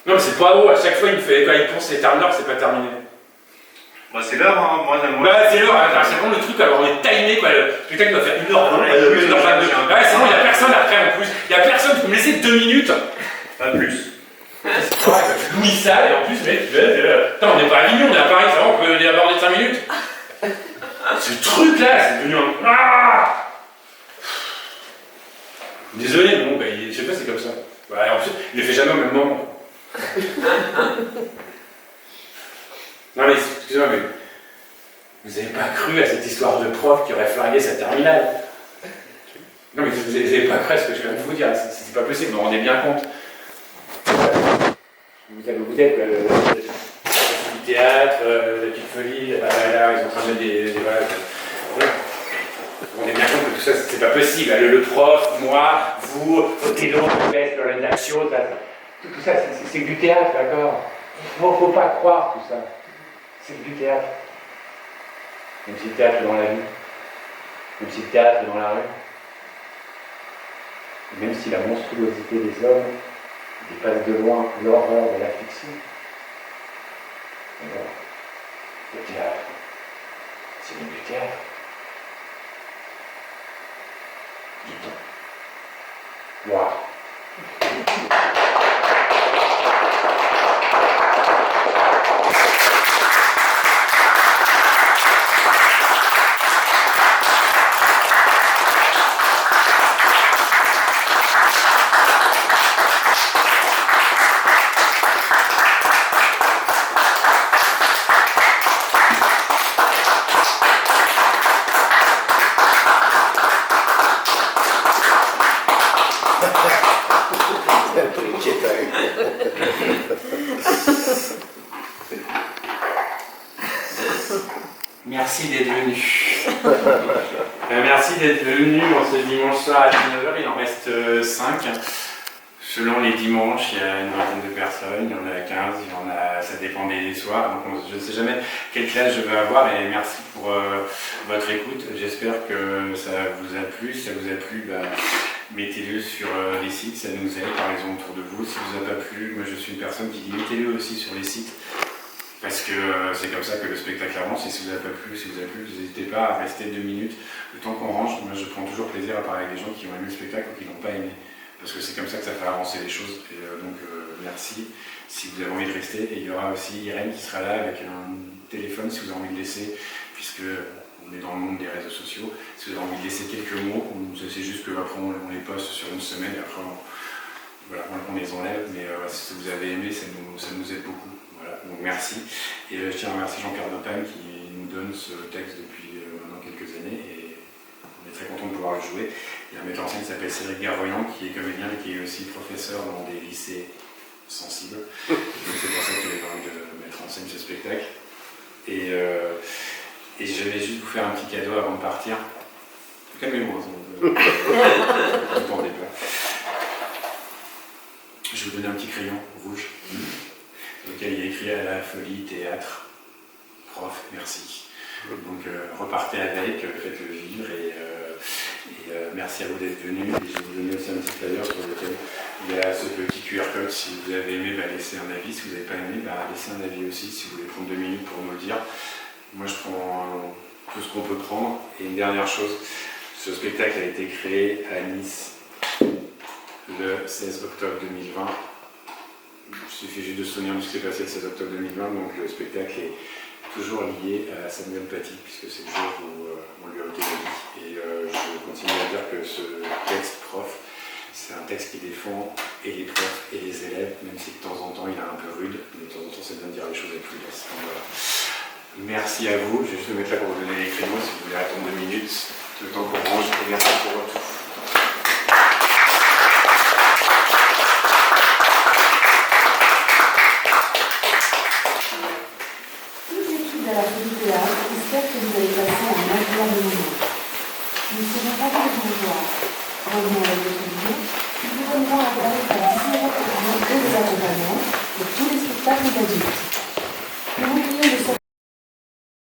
Non, mais c'est pas haut, à chaque fois, il me fait, quand il pense c'est terminé, c'est pas terminé. Bah, c'est l'heure, hein, moi, Bah, c'est l'heure, c'est vraiment le truc, alors on est timé, quoi. Le spectacle doit faire 1h20, 1h22. Ouais, sinon, il n'y a personne après en plus. Il n'y a personne, vous me laissez 2 minutes. Pas plus. C'est correct, je louis ça, et en plus, mec, putain, on n'est pas à Avignon, on est à Paris, ça va, on peut y aborder 5 minutes. Ce truc-là, c'est devenu un. Ah, désolé, mais bon, bah, je sais pas, c'est comme ça. Ouais, en plus, il le fait jamais au même moment. Non, mais excusez-moi, mais. Vous n'avez pas cru à cette histoire de prof qui aurait flingué sa terminale? Non, mais vous n'avez pas cru à ce que je viens de vous dire, c'est pas possible, vous vous rendez bien compte. Vous êtes le théâtre, la petite folie, là, ils sont en train de mettre des voilà. Vous vous rendez bien compte que tout ça, c'est pas possible. Le prof, moi, vous, Othello, Macbeth, Lorraine d'Action, tout ça, c'est du théâtre, d'accord? Faut pas croire tout ça. C'est du théâtre. Même si le théâtre est dans la vie, même si le théâtre est dans la rue, et même si la monstruosité des hommes dépasse de loin l'horreur de la fiction. Alors, le théâtre, c'est même du théâtre. Dites-on. Moi. Merci d'être venu. Merci d'être venu en ce dimanche soir à 19h, il en reste 5. Selon les dimanches, il y a une vingtaine de personnes, il y en a 15, il y en a, ça dépend des soirs. Donc je ne sais jamais quelle classe je vais avoir et merci pour votre écoute. J'espère que ça vous a plu. Si ça vous a plu, mettez-le sur les sites, ça nous aide par exemple autour de vous. Si ça vous a pas plu, moi je suis une personne qui dit mettez-le aussi sur les sites. Parce que c'est comme ça que le spectacle avance, et si vous n'avez pas plu, n'hésitez pas à rester 2 minutes. Le temps qu'on range, moi je prends toujours plaisir à parler avec des gens qui ont aimé le spectacle ou qui ne l'ont pas aimé. Parce que c'est comme ça que ça fait avancer les choses. Et donc merci si vous avez envie de rester. Et il y aura aussi Irène qui sera là avec un téléphone si vous avez envie de laisser, puisque on est dans le monde des réseaux sociaux. Si vous avez envie de laisser quelques mots, c'est juste qu'après on les poste sur une semaine et après on les enlève. Mais si vous avez aimé, ça nous aide beaucoup. Voilà, donc merci. Et je tiens à remercier Jean-Pierre Dopan qui nous donne ce texte depuis maintenant quelques années et on est très content de pouvoir le jouer. Il y a un metteur en scène qui s'appelle Cédric Garvoyant qui est comédien et qui est aussi professeur dans des lycées sensibles. Donc c'est pour ça qu'il avait envie de mettre en scène ce spectacle. Et je vais juste vous faire un petit cadeau avant de partir. Calmez-moi, ne attendez pas. Je vais vous donner un petit crayon rouge. Lequel il y a écrit à la folie, théâtre, prof, merci. Donc repartez avec, faites-le vivre et merci à vous d'être venus. Et je vais vous donner aussi un petit flyer sur lequel il y a ce petit QR code. Si vous avez aimé, laissez un avis. Si vous n'avez pas aimé, laissez un avis aussi. Si vous voulez prendre 2 minutes pour nous le dire. Moi je prends tout ce qu'on peut prendre. Et une dernière chose, ce spectacle a été créé à Nice le 16 octobre 2020. Il suffit juste de se souvenir de ce qui s'est passé le 16 octobre 2020, donc le spectacle est toujours lié à Samuel Paty, puisque c'est le jour où on lui a ôté la vie. Et je continue à dire que ce texte prof, c'est un texte qui défend et les profs et les élèves, même si de temps en temps il est un peu rude, mais de temps en temps c'est bien de dire les choses avec rudesse. Voilà. Merci à vous, je vais juste me mettre là pour vous donner les créneaux, si vous voulez attendre 2 minutes, le temps qu'on range, et merci pour tout. À la Folie Théâtre, j'espère que vous allez passer un agréable moment. Nous ne serons pas très au revoir. Revenons avec